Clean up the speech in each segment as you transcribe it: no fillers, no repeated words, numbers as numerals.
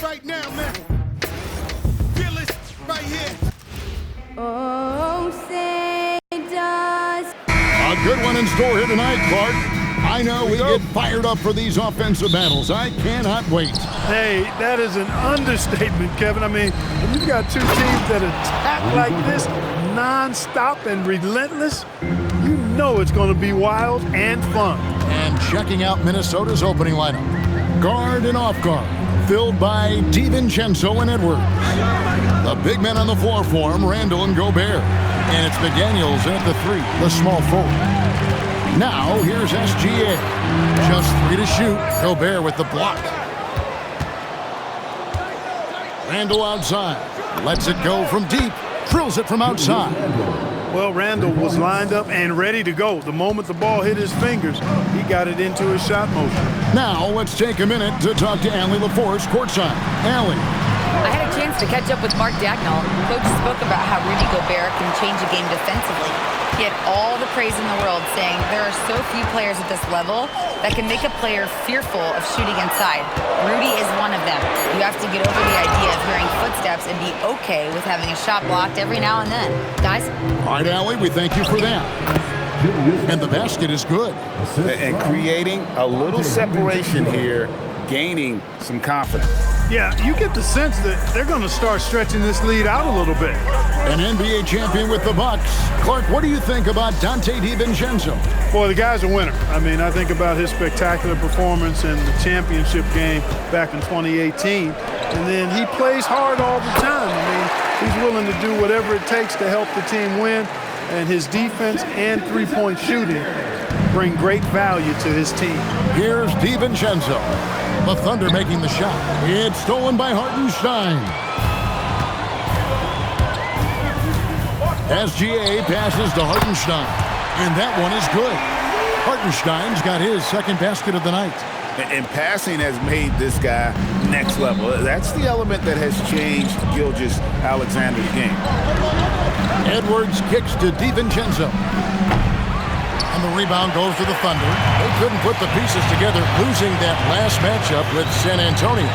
right now, man. Feel it right here. Oh, say does. A good one in store here tonight, Clark. I know we get fired up for these offensive battles. I cannot wait. Hey, that is an understatement, Kevin. I mean, when you've got two teams that attack like this, non-stop and relentless, you know it's going to be wild and fun. And checking out Minnesota's opening lineup. Guard and off guard, filled by DiVincenzo and Edwards. The big men on the floor for him, Randall and Gobert. And it's McDaniels in at the 3, the small forward. Now, here's SGA. Just 3 to shoot. Gobert with the block. Randall outside. Lets it go from deep. Drills it from outside. Well, Randall was lined up and ready to go. The moment the ball hit his fingers, he got it into his shot motion. Now, let's take a minute to talk to Allie LaForce courtside. Allie. I had a chance to catch up with Mark Dagnall. Coach spoke about how Rudy Gobert can change a game defensively. He had all the praise in the world, saying there are so few players at this level that can make a player fearful of shooting inside. Rudy is one of them. You have to get over the idea of hearing footsteps and be okay with having a shot blocked every now and then. Guys? All right, Allie, we thank you for that. And the basket is good. And creating a little separation here, gaining some confidence. Yeah, you get the sense that they're going to start stretching this lead out a little bit. An NBA champion with the Bucks. Clark, what do you think about Dante DiVincenzo? Boy, the guy's a winner. I mean, I think about his spectacular performance in the championship game back in 2018. And then he plays hard all the time. I mean, he's willing to do whatever it takes to help the team win. And his defense and three-point shooting bring great value to his team. Here's DiVincenzo. The Thunder making the shot. It's stolen by Hartenstein. SGA passes to Hartenstein. And that one is good. Hartenstein's got his second basket of the night. And passing has made this guy next level. That's the element that has changed Gilgeous-Alexander's game. Edwards kicks to DiVincenzo. And the rebound goes to the Thunder. They couldn't put the pieces together, losing that last matchup with San Antonio.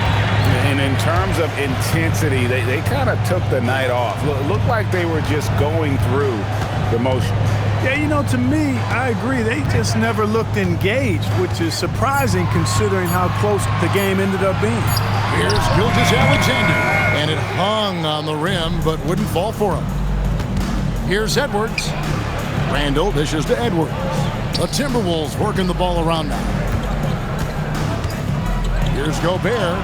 And in terms of intensity, they kind of took the night off. Looked like they were just going through the motion. Yeah, you know, to me, I agree. They just never looked engaged, which is surprising considering how close the game ended up being. Here's Gilgeous-Alexander. And it hung on the rim, but wouldn't fall for him. Here's Edwards. Randall dishes to Edwards. The Timberwolves working the ball around now. Here's Gobert.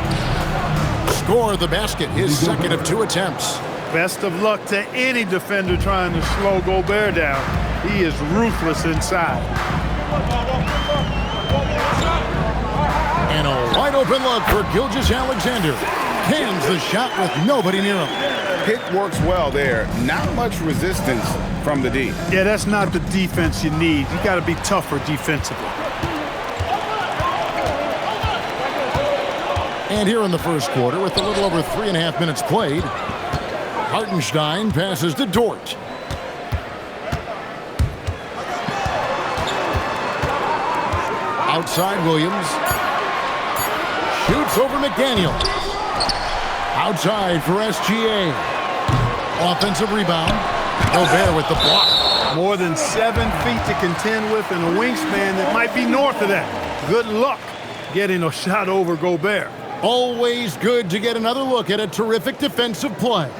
Score the basket, his second of 2 attempts. Best of luck to any defender trying to slow Gobert down. He is ruthless inside. And a wide open look for Gilgeous-Alexander. Cans the shot with nobody near him. Pick works well there. Not much resistance from the D. Yeah, that's not the defense you need. You got to be tougher defensively. And here in the first quarter, with a little over 3.5 minutes played, Hartenstein passes to Dort. Outside Williams. Shoots over McDaniels. Outside for SGA. Offensive rebound. Gobert with the block. More than 7 feet to contend with and a wingspan that might be north of that. Good luck getting a shot over Gobert. Always good to get another look at a terrific defensive play.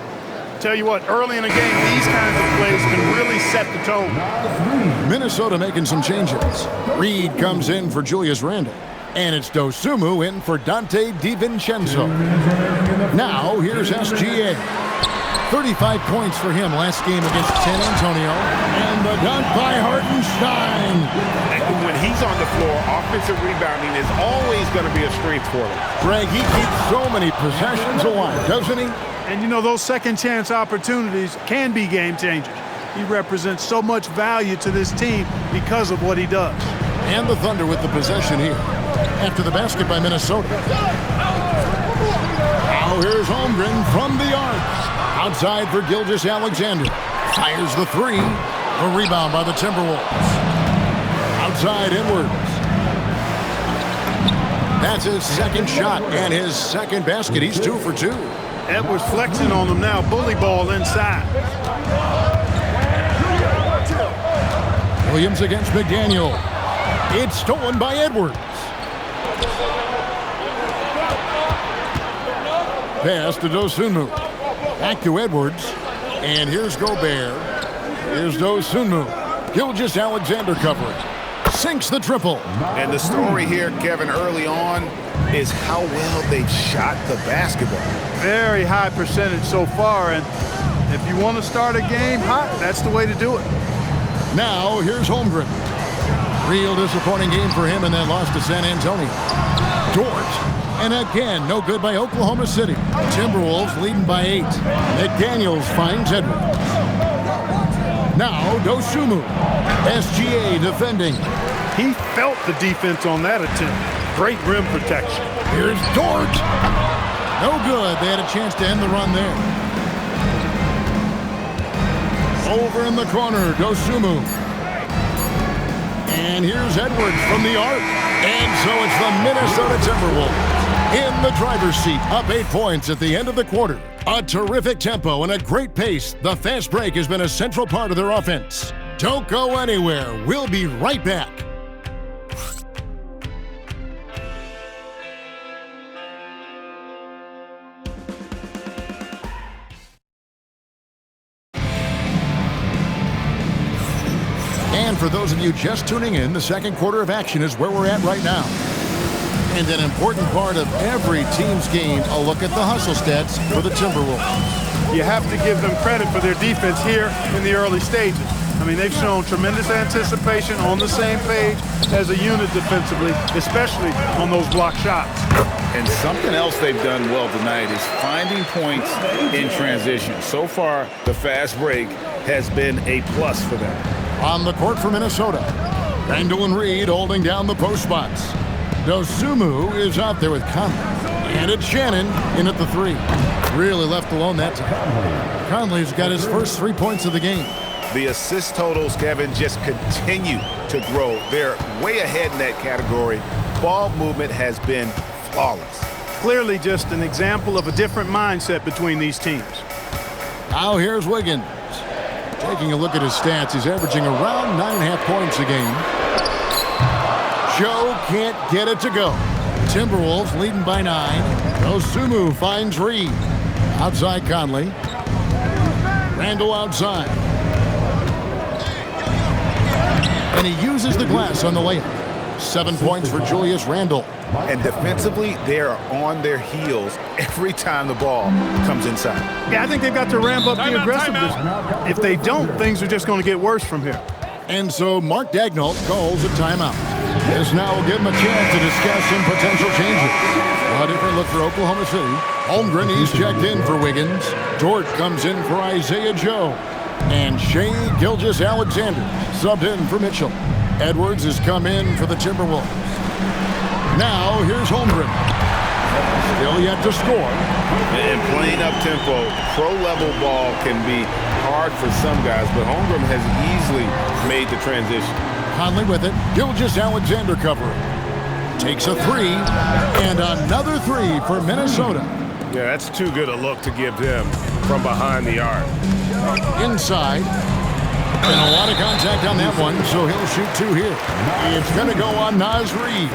Tell you what, early in the game, these kinds of plays can really set the tone. Minnesota making some changes. Reed comes in for Julius Randle. And it's Dosunmu in for Dante DiVincenzo. Now, here's SGA. 35 points for him last game against San Antonio. And the dunk by Hartenstein. And when he's on the floor, offensive rebounding is always going to be a strength for him. Greg, he keeps so many possessions alive, doesn't he? And you know, those second chance opportunities can be game changers. He represents so much value to this team because of what he does. And the Thunder with the possession here. After the basket by Minnesota. Now here's Holmgren from the arc. Outside for Gilgeous-Alexander. Fires the 3. A rebound by the Timberwolves. Outside Edwards. That's his second shot and his second basket. He's 2 for 2. Edwards flexing on them now. Bully ball inside. Williams against McDaniel. It's stolen by Edwards. Pass to Dosunmu. Back to Edwards. And here's Gobert. Here's Dosunmu. Gilgeous-Alexander covering. Sinks the triple. And the story here, Kevin, early on is how well they've shot the basketball. Very high percentage so far, and if you want to start a game hot, that's the way to do it. Now, here's Holmgren. Real disappointing game for him in that loss to San Antonio. Dort, and again, no good by Oklahoma City. Timberwolves leading by 8. McDaniels finds Edwards. Now, Dosunmu. SGA defending. He felt the defense on that attempt. Great rim protection. Here's Dort. No good. They had a chance to end the run there. Over in the corner, Dosunmu. And here's Edwards from the arc. And so it's the Minnesota Timberwolves in the driver's seat, up 8 points at the end of the quarter. A terrific tempo and a great pace. The fast break has been a central part of their offense. Don't go anywhere. We'll be right back. And for those of you just tuning in, the second quarter of action is where we're at right now. And an important part of every team's game, a look at the hustle stats for the Timberwolves. You have to give them credit for their defense here in the early stages. I mean, they've shown tremendous anticipation, on the same page as a unit defensively, especially on those block shots. And something else they've done well tonight is finding points in transition. So far, the fast break has been a plus for them. On the court for Minnesota, Randall and Reed holding down the post spots. Dosunmu is out there with Conley. And it's Shannon in at the 3. Really left alone that time. Conley's got his first 3 points of the game. The assist totals, Kevin, just continue to grow. They're way ahead in that category. Ball movement has been flawless. Clearly just an example of a different mindset between these teams. Now here's Wiggins. Taking a look at his stats, he's averaging around 9.5 points a game. Joe can't get it to go. Timberwolves leading by 9. Dosunmu finds Reed. Outside Conley. Randall outside. And he uses the glass on the layup. 7 points for Julius Randle. And defensively, they are on their heels every time the ball comes inside. Yeah, I think they've got to ramp up the aggressiveness. If they don't, things are just going to get worse from here. And so Mark Daigneault calls a timeout. This now will give him a chance to discuss some potential changes. A different look for Oklahoma City. Holmgren, he's checked in for Wiggins. Dort comes in for Isaiah Joe. And Shai Gilgeous-Alexander subbed in for Mitchell. Edwards has come in for the Timberwolves. Now here's Holmgren. Still yet to score. And playing up tempo, pro-level ball can be hard for some guys, but Holmgren has easily made the transition. Conley with it. Gilgeous-Alexander covering. Takes a 3. And another 3 for Minnesota. Yeah, that's too good a look to give them from behind the arc. Inside. And a lot of contact on that one, so he'll shoot 2 here. It's going to go on Naz Reid.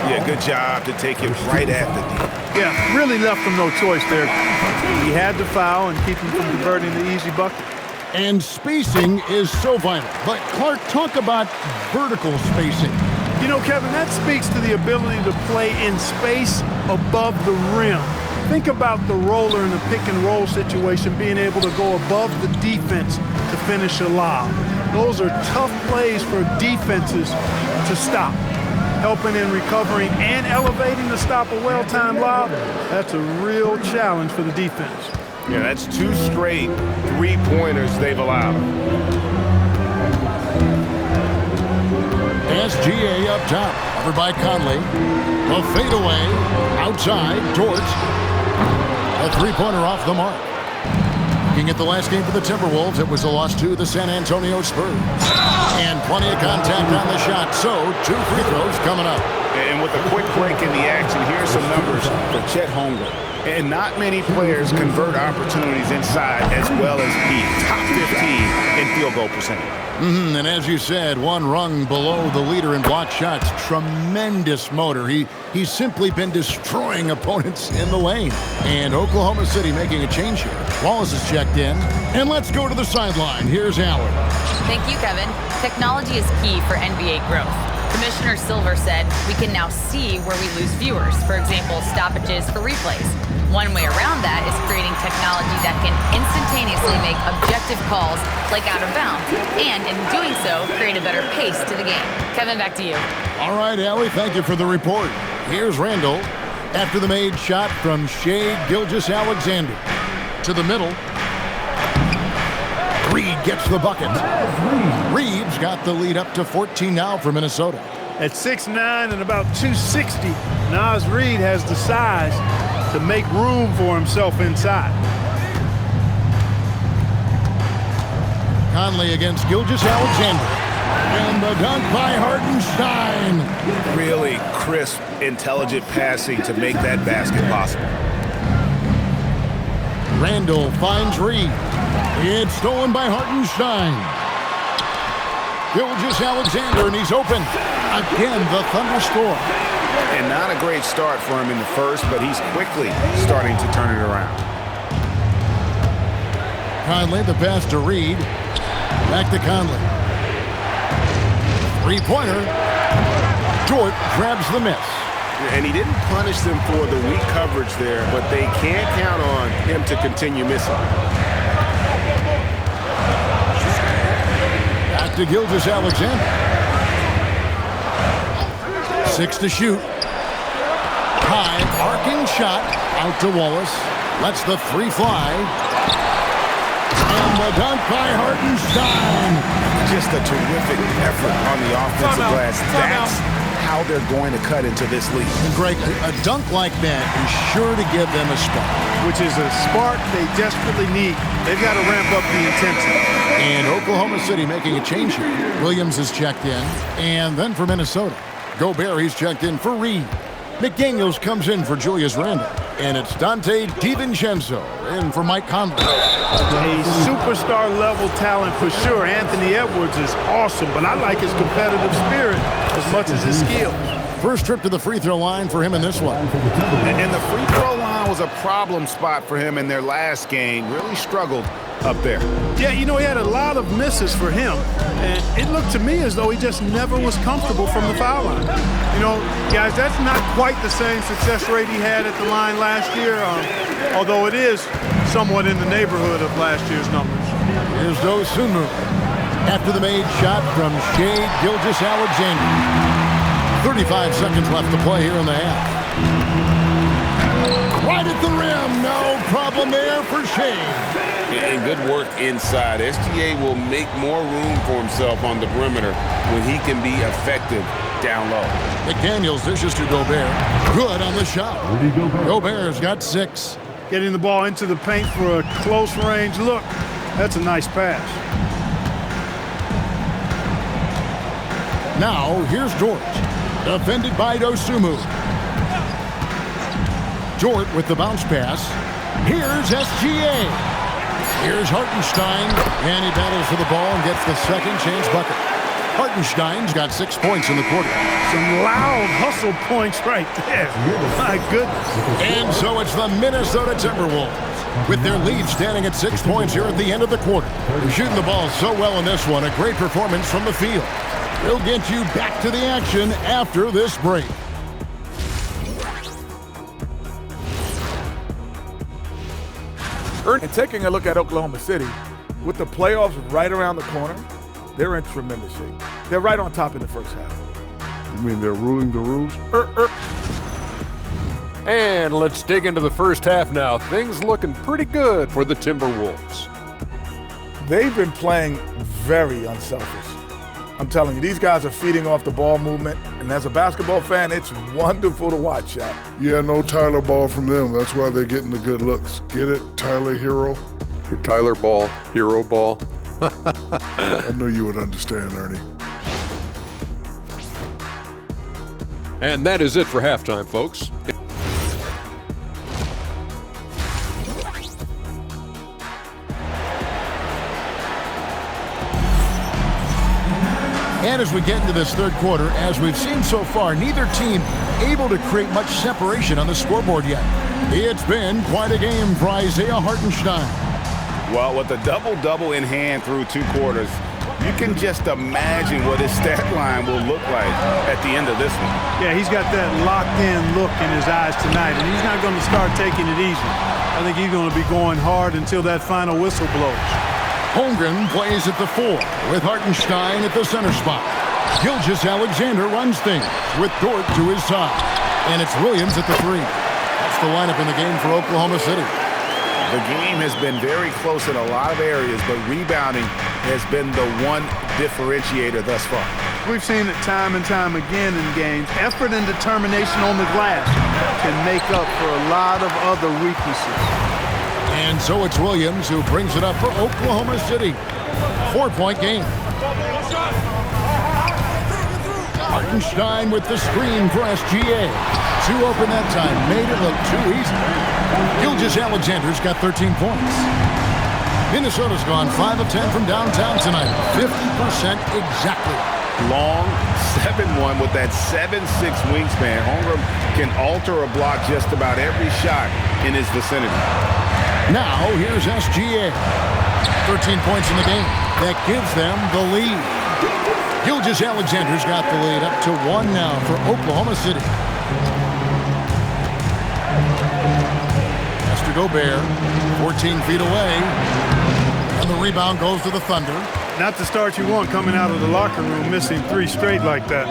Yeah, good job to take it right at the D. Yeah, really left him no choice there. He had to foul and keep him from converting the easy bucket. And spacing is so vital. But Clark, talk about vertical spacing. You know, Kevin, that speaks to the ability to play in space above the rim. Think about the roller in the pick and roll situation, being able to go above the defense to finish a lob. Those are tough plays for defenses to stop. Helping in recovering and elevating to stop a well-timed lob, that's a real challenge for the defense. Yeah, that's 2 straight 3-pointers they've allowed. SGA up top, covered by Conley. A fadeaway, outside, Dort. A 3-pointer off the mark. Looking at the last game for the Timberwolves, it was a loss to the San Antonio Spurs. And plenty of contact on the shot, so 2 free throws coming up. And with a quick break in the action, here's some numbers for Chet Holmgren. And not many players convert opportunities inside as well as he. Top 15 in field goal percentage. And as you said, one rung below the leader in block shots. Tremendous motor. He's simply been destroying opponents in the lane. And Oklahoma City making a change here. Wallace is checked in. And let's go to the sideline. Here's Allen. Thank you, Kevin. Technology is key for NBA growth. Commissioner Silver said we can now see where we lose viewers. For example, stoppages for replays. One way around that is creating technology that can instantaneously make objective calls like out of bounds, and in doing so, create a better pace to the game. Kevin, back to you. All right, Allie, thank you for the report. Here's Randall after the made shot from Shai Gilgeous-Alexander. To the middle. Reed gets the bucket. Reed's got the lead up to 14 now for Minnesota. At 6'9" and about 260, Naz Reid has the size to make room for himself inside. Conley against Gilgeous-Alexander. And the dunk by Hartenstein. Really crisp, intelligent passing to make that basket possible. Randall finds Reed. It's stolen by Hartenstein. Gilgeous-Alexander, and he's open. Again, the Thunder score. And not a great start for him in the first, but he's quickly starting to turn it around. Conley, the pass to Reed. Back to Conley. Three-pointer. Dort grabs the miss. And he didn't punish them for the weak coverage there, but they can't count on him to continue missing. Back to Gilgeous-Alexander. 6 to shoot. High, arcing shot. Out to Wallace. Lets the three fly. And the dunk by Hartenstein. Just a terrific effort on the offensive glass. That's how they're going to cut into this lead. And Greg, a dunk like that is sure to give them a spark. Which is a spark they desperately need. They've got to ramp up the intensity. And Oklahoma City making a change here. Williams is checked in. And then for Minnesota, Gobert, he's checked in for Reed. McDaniels comes in for Julius Randle. And it's Dante DiVincenzo in for Mike Conley. A superstar level talent for sure. Anthony Edwards is awesome, but I like his competitive spirit as much as his skill. First trip to the free throw line for him in this one. And the free throw line was a problem spot for him in their last game. Really struggled up there. Yeah, you know, he had a lot of misses for him. And it looked to me as though he just never was comfortable from the foul line. You know, guys, that's not quite the same success rate he had at the line last year, although it is somewhat in the neighborhood of last year's numbers. Here's Dosunmu after the made shot from Shai Gilgeous-Alexander. 35 seconds left to play here in the half. Right at the rim, no problem there for Shai. And good work inside. SGA will make more room for himself on the perimeter when he can be effective down low. McDaniels dishes to Gobert. Good on the shot. Gobert's got 6. Getting the ball into the paint for a close range look. That's a nice pass. Now, here's Dort. Defended by Dosunmu. Dort with the bounce pass. Here's SGA. Here's Hartenstein. And he battles for the ball and gets the second chance bucket. Hartenstein's got 6 points in the quarter. Some loud hustle points right there. My goodness. And so it's the Minnesota Timberwolves with their lead standing at 6 points here at the end of the quarter. They're shooting the ball so well in this one. A great performance from the field. We'll get you back to the action after this break. And taking a look at Oklahoma City, with the playoffs right around the corner, they're in tremendous shape. They're right on top in the first half. You mean they're ruling the rules? And let's dig into the first half now. Things looking pretty good for the Timberwolves. They've been playing very unselfish. I'm telling you, these guys are feeding off the ball movement, and as a basketball fan, it's wonderful to watch, Shaq. Yeah, no Tyler Ball from them. That's why they're getting the good looks. Get it, Tyler Hero? Tyler Ball, Hero Ball. I knew you would understand, Ernie. And that is it for halftime, folks. And as we get into this third quarter, as we've seen so far, neither team able to create much separation on the scoreboard yet. It's been quite a game for Isaiah Hartenstein. Well, with a double-double in hand through 2 quarters, you can just imagine what his stat line will look like at the end of this one. Yeah, he's got that locked-in look in his eyes tonight, and he's not going to start taking it easy. I think he's going to be going hard until that final whistle blows. Holmgren plays at the 4 with Hartenstein at the center spot. Gilgeous-Alexander runs things with Dort to his side. And it's Williams at the 3. That's the lineup in the game for Oklahoma City. The game has been very close in a lot of areas, but rebounding has been the one differentiator thus far. We've seen it time and time again in games. Effort and determination on the glass can make up for a lot of other weaknesses. And so it's Williams who brings it up for Oklahoma City. 4-point game. Hartenstein with the screen for SGA. 2 open that time. Made it look too easy. Gilgeous-Alexander's got 13 points. Minnesota's gone 5 of 10 from downtown tonight. 50% exactly. Long 7-1 with that 7'6" wingspan. Holmgren can alter a block just about every shot in his vicinity. Now, here's SGA. 13 points in the game. That gives them the lead. Gilgeous-Alexander's got the lead up to 1 now for Oklahoma City. Master Gobert, 14 feet away. And the rebound goes to the Thunder. Not the start you want coming out of the locker room, missing 3 straight like that.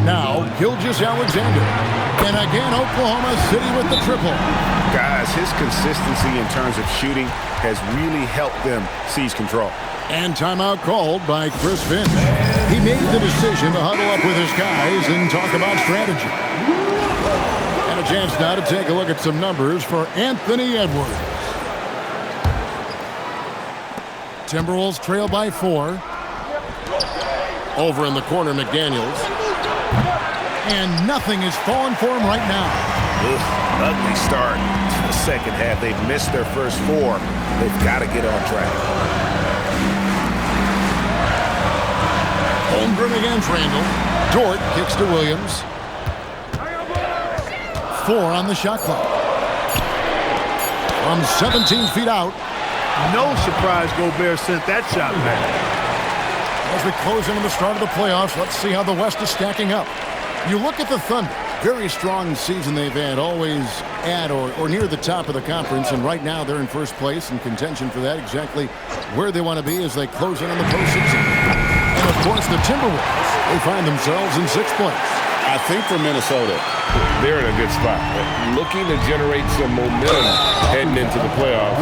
Now, Gilgeous-Alexander. And again, Oklahoma City with the triple. Guys, his consistency in terms of shooting has really helped them seize control. And timeout called by Chris Finch. He made the decision to huddle up with his guys and talk about strategy. And a chance now to take a look at some numbers for Anthony Edwards. Timberwolves trail by 4. Over in the corner, McDaniels. And nothing is falling for him right now. Ugly start to the second half. They've missed their first 4. They've got to get on track. Holmgren against Randall. Dort kicks to Williams. 4 on the shot clock. From 17 feet out. No surprise Gobert sent that shot back. As we close into the start of the playoffs, let's see how the West is stacking up. You look at the Thunder. Very strong season they've had, always at or near the top of the conference, and right now they're in first place in contention for that, exactly where they want to be as they close in on the postseason. And of course the Timberwolves, they find themselves in 6th place. I think for Minnesota, they're in a good spot. Looking to generate some momentum heading into the playoffs.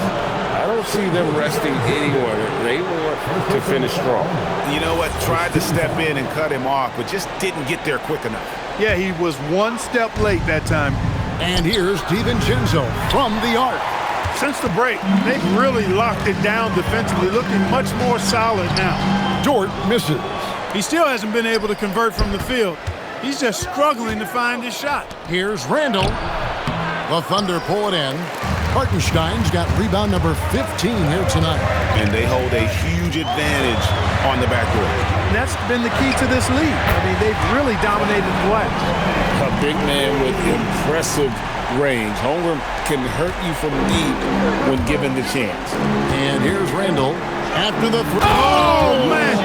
I don't see them resting anyone. They want to finish strong. You know what? Tried to step in and cut him off, but just didn't get there quick enough. Yeah, he was 1 step late that time. And here's DiVincenzo from the arc. Since the break, they've really locked it down defensively, looking much more solid now. Dort misses. He still hasn't been able to convert from the field. He's just struggling to find his shot. Here's Randall. The Thunder pull it in. Hartenstein's got rebound number 15 here tonight. And they hold a huge advantage on the backcourt. And that's been the key to this league. I mean, they've really dominated the glass. A big man with impressive range. Holmgren can hurt you from deep when given the chance. And here's Randall after the three. Oh, man!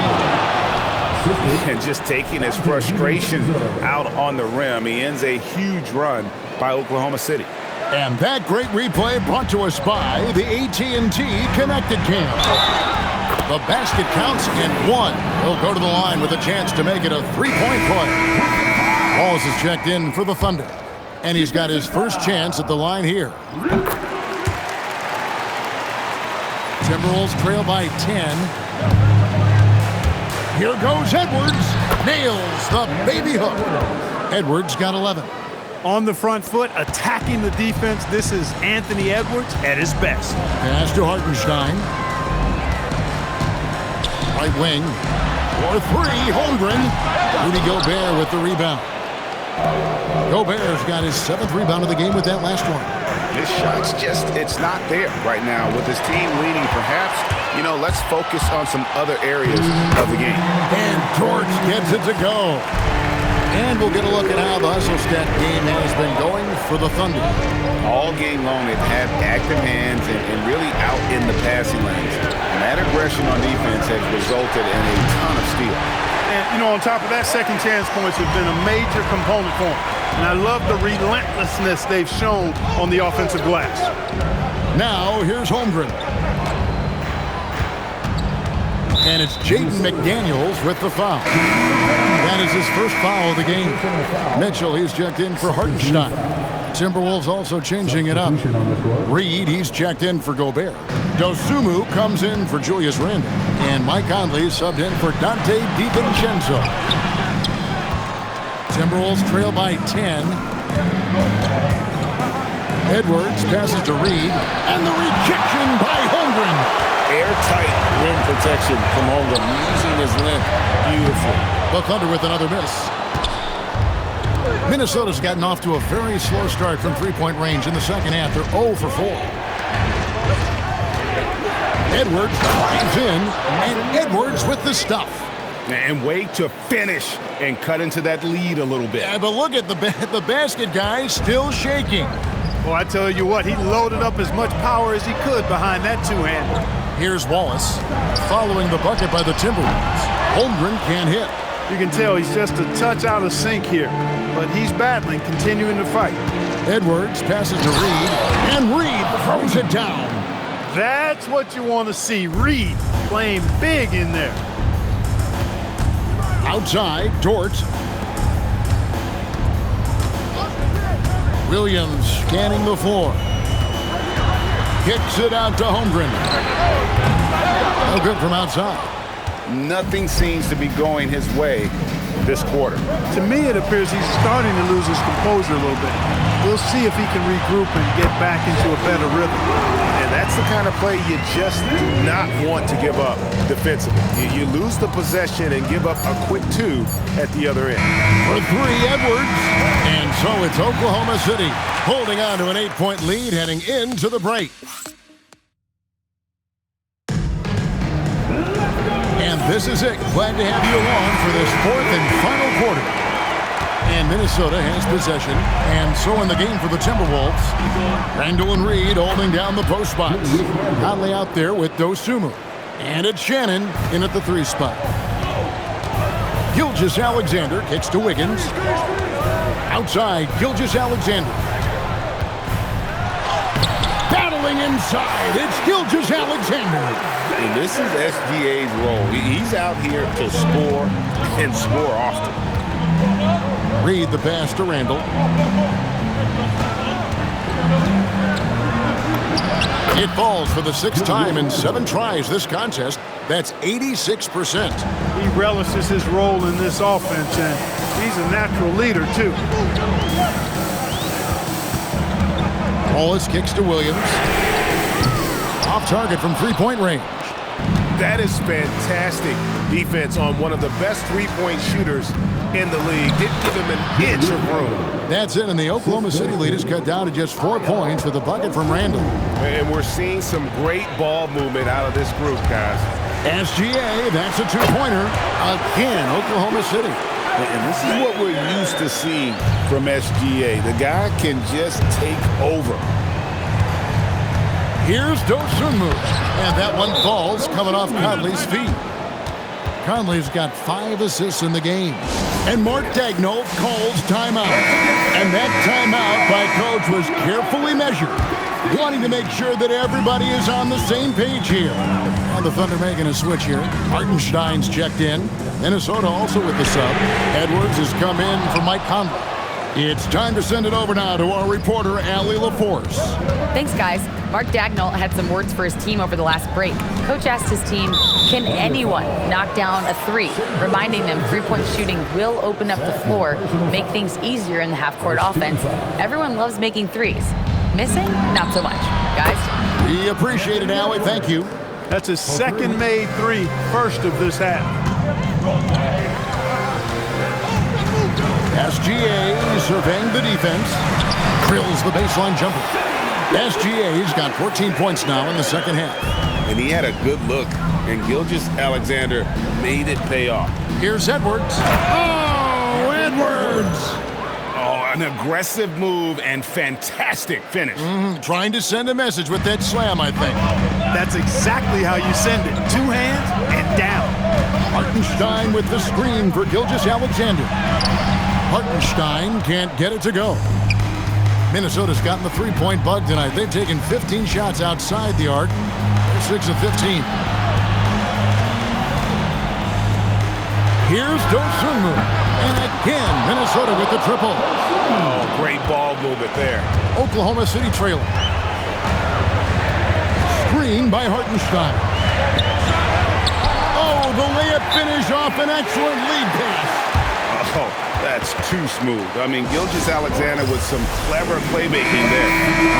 And just taking his frustration out on the rim. He ends a huge run by Oklahoma City. And that great replay brought to us by the AT&T Connected Cam. The basket counts and 1. He'll go to the line with a chance to make it a 3-point play. Walls is checked in for the Thunder. And he's got his first chance at the line here. Timberwolves trail by 10. Here goes Edwards. Nails the baby hook. Edwards got 11. On the front foot, attacking the defense. This is Anthony Edwards at his best. Pass to Hartenstein. Right wing. For 3, Holmgren. Rudy Gobert with the rebound. Gobert's got his 7th rebound of the game with that last one. His shot's just, it's not there right now with his team leading. Perhaps, let's focus on some other areas of the game. And George gets it to go. And we'll get a look at how the hustle stat game has been going for the Thunder. All game long, they've had active hands and really out in the passing lanes. And that aggression on defense has resulted in a ton of steals. And, on top of that, second chance points have been a major component for them. And I love the relentlessness they've shown on the offensive glass. Now, here's Holmgren. And it's Jaden McDaniels with the foul. That is his first foul of the game. Mitchell, he's checked in for Hartenstein. Timberwolves also changing it up. Reed, he's checked in for Gobert. Dosunmu comes in for Julius Randle. And Mike Conley subbed in for Dante DiVincenzo. Timberwolves trail by 10. Edwards passes to Reed. And the rejection by Holmgren. Airtight rim protection from Holmgren, using his length beautifully. The Thunder with another miss. Minnesota's gotten off to a very slow start from three-point range in the second half. They're 0 for 4. Edwards drives in, and Edwards with the stuff. And wait to finish and cut into that lead a little bit. Yeah, but look at the basket, guys, still shaking. Well, I tell you what, he loaded up as much power as he could behind that two-hander. Here's Wallace following the bucket by the Timberwolves. Holmgren can't hit. You can tell he's just a touch out of sync here, but he's battling, continuing to fight. Edwards passes to Reed, and Reed throws it down. That's what you want to see. Reed playing big in there. Outside, Dort. Williams scanning the floor. Kicks it out to Holmgren. No good from outside. Nothing seems to be going his way this quarter. To me, it appears he's starting to lose his composure a little bit. We'll see if he can regroup and get back into a better rhythm. And that's the kind of play you just do not want to give up defensively. You lose the possession and give up a quick two at the other end. For three, Edwards. And so it's Oklahoma City holding on to an 8-point lead heading into the break. And this is it. Glad to have you along for this fourth and final quarter. And Minnesota has possession, and so in the game for the Timberwolves. Randle and Reed holding down the post spots. Conley out there with Dosunmu. And it's Shannon in at the 3 spot. Gilgeous-Alexander kicks to Wiggins. Outside, Gilgeous-Alexander. Battling inside, it's Gilgeous-Alexander. And this is SGA's role. He's out here to score and score often. Reed the pass to Randle. It falls for the 6th time in 7 tries this contest. That's 86%. He relishes his role in this offense, and he's a natural leader, too. Wallace kicks to Williams. Off target from 3-point range. That is fantastic defense on one of the best three-point shooters in the league. Didn't give him an inch of room. That's it, and the Oklahoma City lead is cut down to just 4 points with a bucket from Randle. And we're seeing some great ball movement out of this group, guys. SGA, that's a 2-pointer. Again, Oklahoma City. And this is what we're used to seeing from SGA. The guy can just take over. Here's Dosunmu, and that one falls coming off Conley's feet. Conley's got 5 assists in the game. And Mark Daigneault calls timeout. And that timeout by coach was carefully measured, wanting to make sure that everybody is on the same page here. Now the Thunder making a switch here. Hartenstein's checked in. Minnesota also with the sub. Edwards has come in for Mike Conley. It's time to send it over now to our reporter, Allie LaForce. Thanks, guys. Mark Daigneault had some words for his team over the last break. Coach asked his team, can anyone knock down a 3? Reminding them 3-point shooting will open up the floor, make things easier in the half-court offense. Everyone loves making 3s. Missing? Not so much. Guys? We appreciate it, Allie. Thank you. That's his second made 3, first of this half. SGA surveying the defense. Drills the baseline jumper. SGA's got 14 points now in the second half. And he had a good look, and Gilgeous-Alexander made it pay off. Here's Edwards. Oh, Edwards! Oh, an aggressive move and fantastic finish. Trying to send a message with that slam, I think. That's exactly how you send it. Two hands and down. Hartenstein with the screen for Gilgeous-Alexander. Hartenstein can't get it to go. Minnesota's gotten the three-point bug tonight. They've taken 15 shots outside the arc. They're 6 of 15. Here's Dosunmu. And again, Minnesota with the triple. Oh, great ball movement there. Oklahoma City trailing. Screen by Hartenstein. Oh, the layup finish off an excellent lead pass. Oh, that's too smooth. I mean, Gilgeous-Alexander with some clever playmaking there.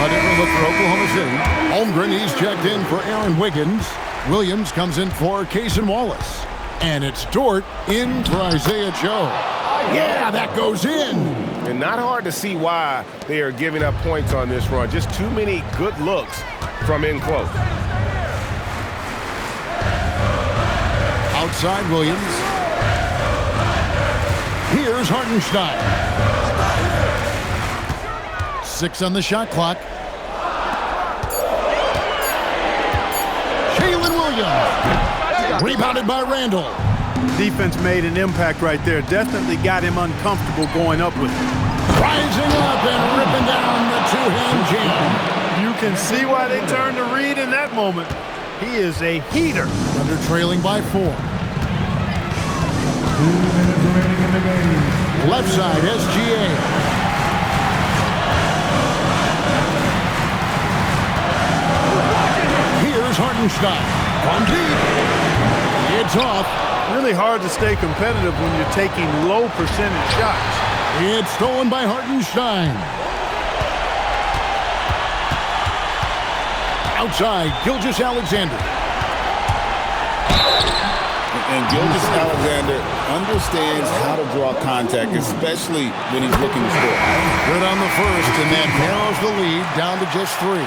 A different look for Oklahoma City. Holmgren, he's checked in for Aaron Wiggins. Williams comes in for Cason Wallace. And it's Dort in for Isaiah Joe. Yeah, that goes in. And not hard to see why they are giving up points on this run. Just too many good looks from in close. Outside Williams. Here's Hartenstein. 6 on the shot clock. Jalen Williams. Rebounded by Randall. Defense made an impact right there. Definitely got him uncomfortable going up with it. Rising up and ripping down the two-hand jam. You can see why they turned to Reed in that moment. He is a heater. Under trailing by 4. Left side, SGA. Here's Hartenstein. On deep. It's off. Really hard to stay competitive when you're taking low percentage shots. It's stolen by Hartenstein. Outside, Gilgeous-Alexander. And Gilgeous-Alexander understands how to draw contact, especially when he's looking to score. Good on the first, and that narrows the lead down to just 3.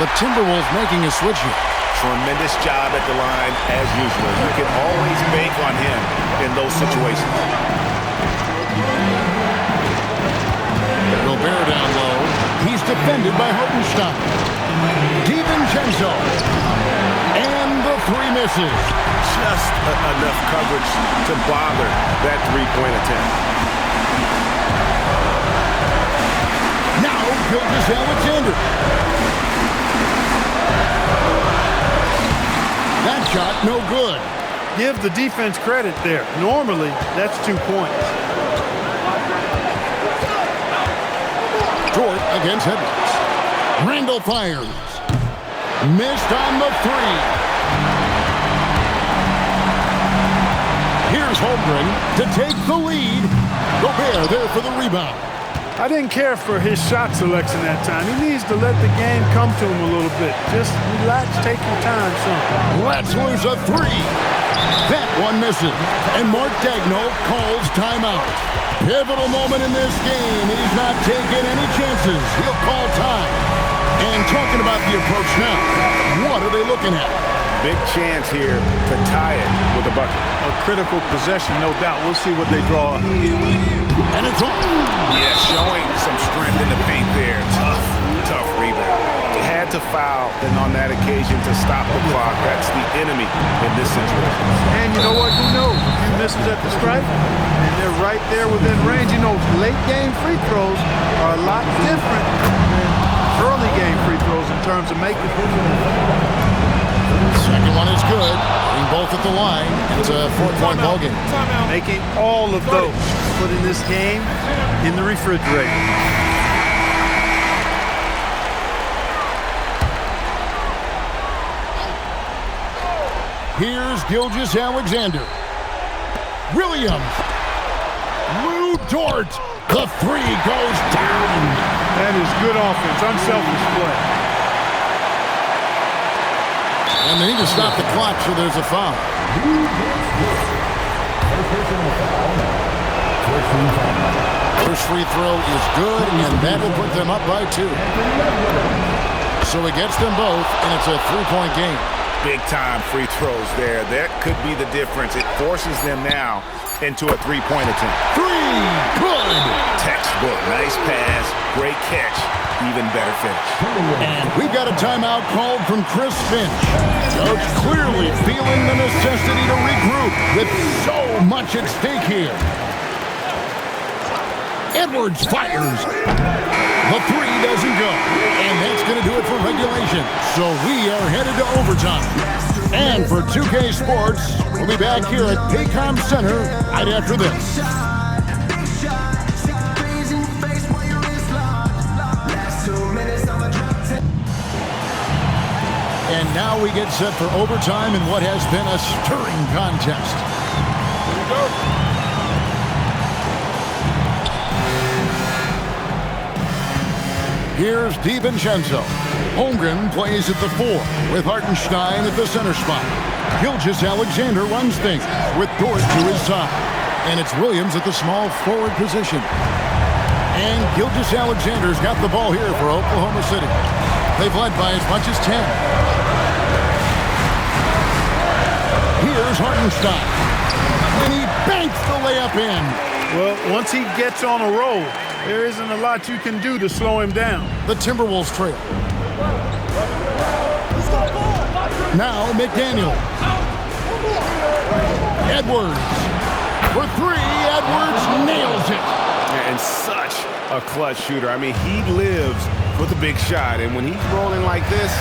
The Timberwolves making a switch here. Tremendous job at the line, as usual. You can always bank on him in those situations. Gobert down low. He's defended by Hartenstein. DiVincenzo. And the 3 misses. Just enough coverage to bother that three-point attempt. Now, Gilgeous-Alexander. That shot, no good. Give the defense credit there. Normally, that's 2 points. Dort against Edwards. Randall fires. Missed on the 3. Here's Holmgren to take the lead. Gobert there for the rebound. I didn't care for his shot selection that time. He needs to let the game come to him a little bit. Just relax, take your time, son. Let's lose a 3. That one misses. And Mark Daigneault calls timeout. Pivotal moment in this game. He's not taking any chances. He'll call time. And talking about the approach now, what are they looking at? Big chance here to tie it with a bucket. A critical possession, no doubt. We'll see what they draw. And it's on. Yeah, showing some strength in the paint there. Tough rebound. They had to foul, and on that occasion to stop the clock. That's the enemy in this situation. And you know what? Who knows? A few misses at the stripe, and they're right there within range. You know, late game free throws are a lot different than early game free throws in terms of making. Second one is good. Being both at the line. It's a 4-point ball game. Making all of those. Putting this game in the refrigerator. Here's Gilgeous-Alexander. Williams. Lou Dort. The 3 goes down. That is good offense. Unselfish play. And they need to stop the clock, so there's a foul. First free throw is good, and that will put them up by 2. So he gets them both, and it's a 3-point game. Big-time free throws there. That could be the difference. It forces them now into a 3-point attempt. 3, good! Textbook, nice pass, great catch, even better finish. And we've got a timeout called from Chris Finch. Coach clearly feeling the necessity to regroup with so much at stake here. Edwards fires. The 3 doesn't go. And that's going to do it for regulation. So we are headed to overtime. And for 2K Sports, we'll be back here at Paycom Center right after this. And now we get set for overtime in what has been a stirring contest. Here we go. Here's DiVincenzo. Holmgren plays at the 4 with Hartenstein at the center spot. Gilgeous-Alexander runs things with Dort to his side. And it's Williams at the small forward position. And Gilgeous-Alexander's got the ball here for Oklahoma City. They've led by as much as 10. Here's Hartenstein. And he banks the layup in. Well, once he gets on a roll, there isn't a lot you can do to slow him down. The Timberwolves trail. Now McDaniel. Edwards. For 3, Edwards nails it. And such a clutch shooter. I mean, he lives for the big shot. And when he's rolling like this,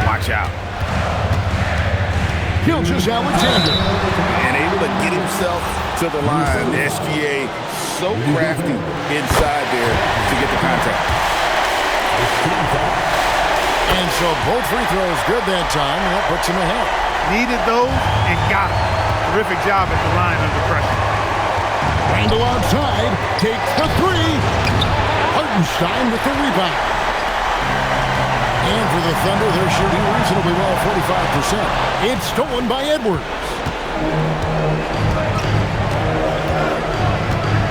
watch out. Gilgeous-Alexander. And able to get himself to the line. The SGA so crafty inside there to get the contact. And so both free throws good that time, and that puts him ahead. Needed those and got them. Terrific job at the line under pressure. Randle outside, takes the 3. Hartenstein with the rebound. And for the Thunder, they're shooting reasonably well, 45%. It's stolen by Edwards.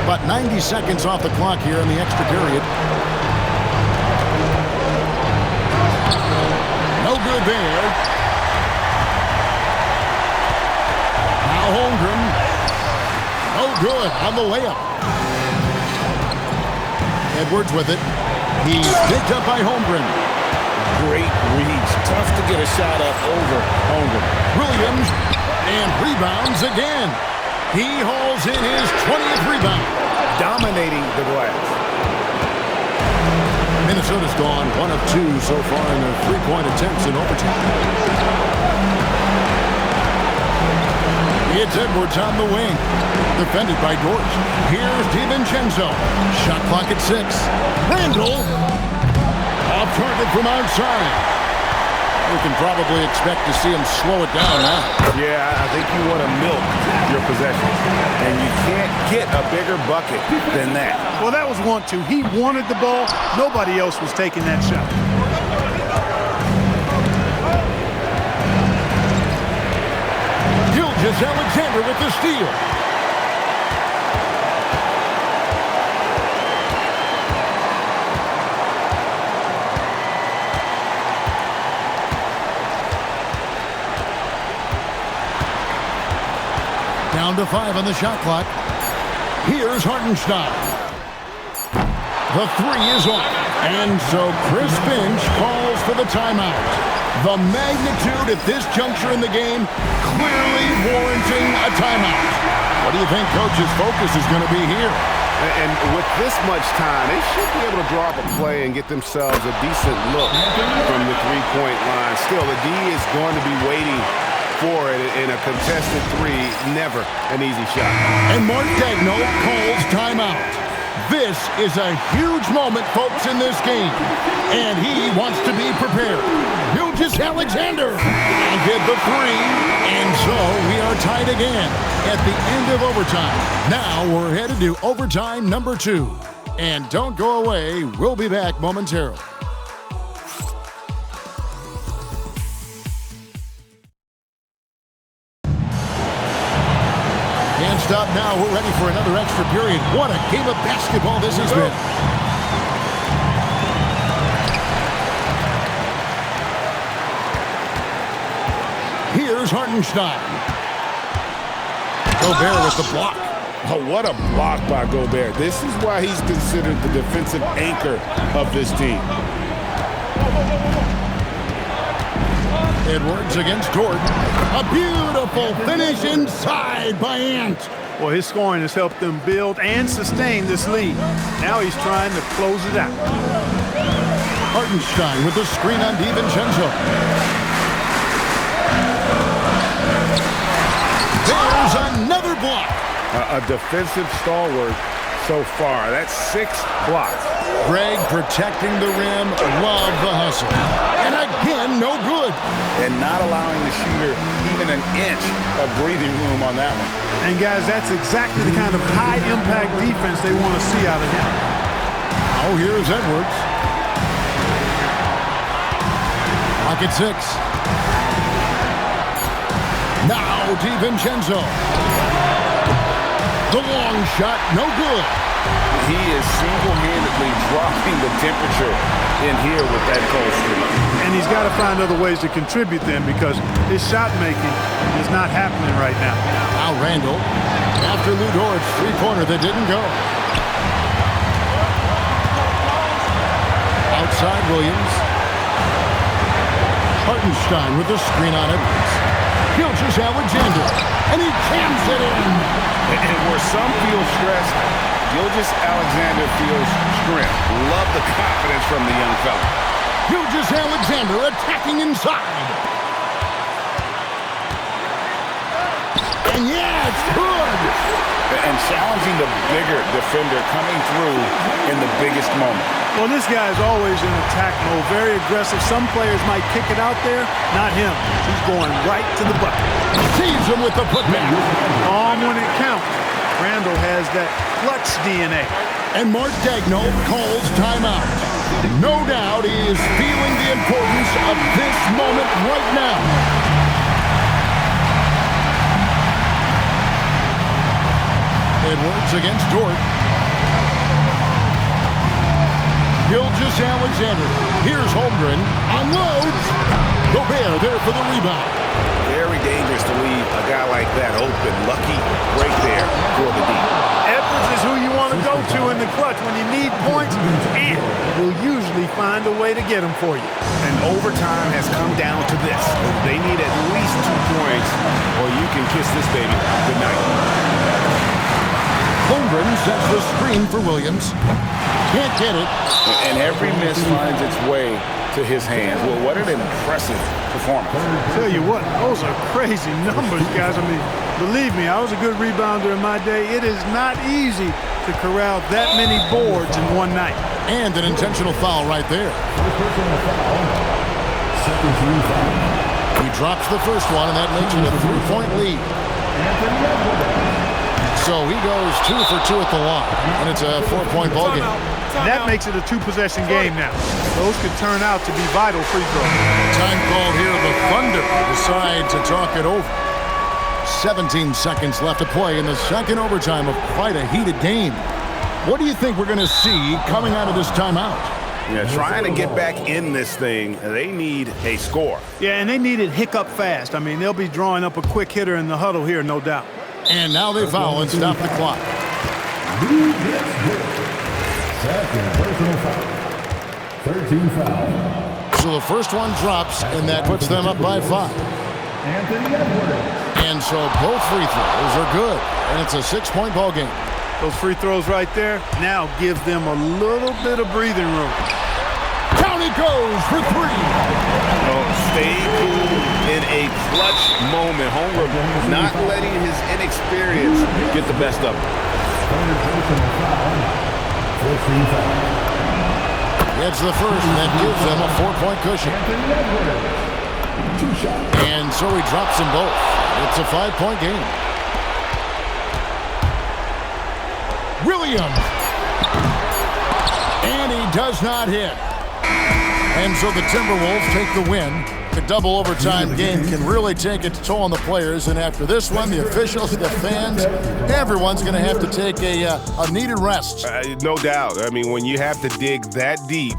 About 90 seconds off the clock here in the extra period. No good there. Now Holmgren. No good on the layup. Edwards with it. He's picked up by Holmgren. Great reach. Tough to get a shot up over Holmgren. Williams and rebounds again. He hauls in his 20th rebound. Dominating the glass. Minnesota's gone 1 of 2 so far in their 3-point attempts in overtime. It's Edwards on the wing. Defended by Dort. Here's DiVincenzo. Shot clock at 6. Randle. Off target from outside. We can probably expect to see him slow it down now. Yeah, I think you want to milk your possession. And you can't get a bigger bucket than that. Well, that was 1-2. He wanted the ball. Nobody else was taking that shot. Gilgeous-Alexander with the steal. Down to 5 on the shot clock. Here's Hartenstein. The 3 is off. And so Chris Finch calls for the timeout. The magnitude at this juncture in the game clearly warranting a timeout. What do you think Coach's focus is going to be here? And with this much time, they should be able to draw up a play and get themselves a decent look from the 3-point line. Still, the D is going to be waiting for it in a contested 3. Never an easy shot. And Mark Daigneault calls timeout. This is a huge moment, folks, in this game. And he wants to be prepared. Gilgeous-Alexander and did the 3. And so we are tied again at the end of overtime. Now we're headed to overtime number 2. And don't go away. We'll be back momentarily. stop now. We're ready for another extra period. What a game of basketball this has been. Here's Hartenstein. Gobert with the block. Oh, what a block by Gobert. This is why he's considered the defensive anchor of this team. Edwards against Dort. A beautiful finish inside by Ant. Well, his scoring has helped them build and sustain this lead. Now he's trying to close it out. Hartenstein with the screen on DiVincenzo. There's another block. A defensive stalwart so far. That's 6 blocks. Greg protecting the rim. Love the hustle. And again, no good. And not allowing the shooter even an inch of breathing room on that one. And guys, that's exactly the kind of high-impact defense they want to see out of him. Oh, here's Edwards. Pocket 6. Now DiVincenzo. The long shot, no good. He is single-handedly dropping the temperature in here with that cold streak. And he's got to find other ways to contribute then, because his shot making is not happening right now. Now Randall, after Lou Dort's three-pointer that didn't go. Outside Williams. Hartenstein with the screen on Edwards. Gilgeous Alexander, and he jams it in. And where some feel stressed, Gilgeous Alexander feels strength. Love the confidence from the young fella. Gilgeous Alexander attacking inside. And yeah, it's good. And challenging the bigger defender coming through in the biggest moment. Well, this guy is always in attack mode, very aggressive. Some players might kick it out there, not him. He's going right to the bucket. Sees him with the putback. On when it counts. Randall has that clutch DNA. And Mark Daigneault calls timeout. No doubt he is feeling the importance of this moment right now. Edwards against Dort. Gilgeous Alexander. Here's Holmgren. Unloads. Gobert there for the rebound. Very dangerous to leave a guy like that open. Lucky break there for the D. Edwards is who you want to go to in the clutch when you need points, and will usually find a way to get them for you. And overtime has come down to this. They need at least 2 points, or you can kiss this baby goodnight. Holmgren sets the screen for Williams. Can't get it. And every miss finds its way to his hands. Well, what an impressive performance. Tell you what, those are crazy numbers, guys. I mean, believe me, I was a good rebounder in my day. It is not easy to corral that many boards in one night. And an intentional foul right there. He drops the first one, and that makes it a 3-point lead. So he goes 2 for 2 at the line, and it's a 4-point ball game. That makes it a 2-possession game now. Those could turn out to be vital free throws. Time called here. The Thunder decide to talk it over. 17 seconds left to play in the second overtime of quite a heated game. What do you think we're going to see coming out of this timeout? Yeah, trying to get back in this thing, they need a score. Yeah, and they need it hiccup fast. I mean, they'll be drawing up a quick hitter in the huddle here, no doubt. And now they foul and stop the clock. Second personal foul. 13 foul. So the first one drops, and that puts them up by 5. Anthony Edwards. And so both free throws are good, and it's a 6-point ball game. Those free throws right there now give them a little bit of breathing room. Down he goes for 3. Oh, stay cool in a clutch moment. Holmgren not letting his inexperience get the best of him. It's the first, and that gives them a 4-point cushion. And so he drops them both. It's a 5-point game. Williams. And he does not hit. And so the Timberwolves take the win. The double overtime game can really take its toll on the players, and after this one, the officials, the fans, everyone's going to have to take a needed rest. No doubt. I mean, when you have to dig that deep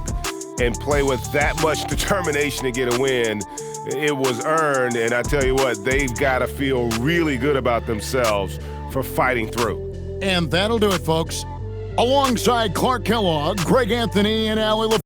and play with that much determination to get a win, it was earned, and I tell you what, they've got to feel really good about themselves for fighting through. And that'll do it, folks. Alongside Clark Kellogg, Greg Anthony, and Allie LeBron.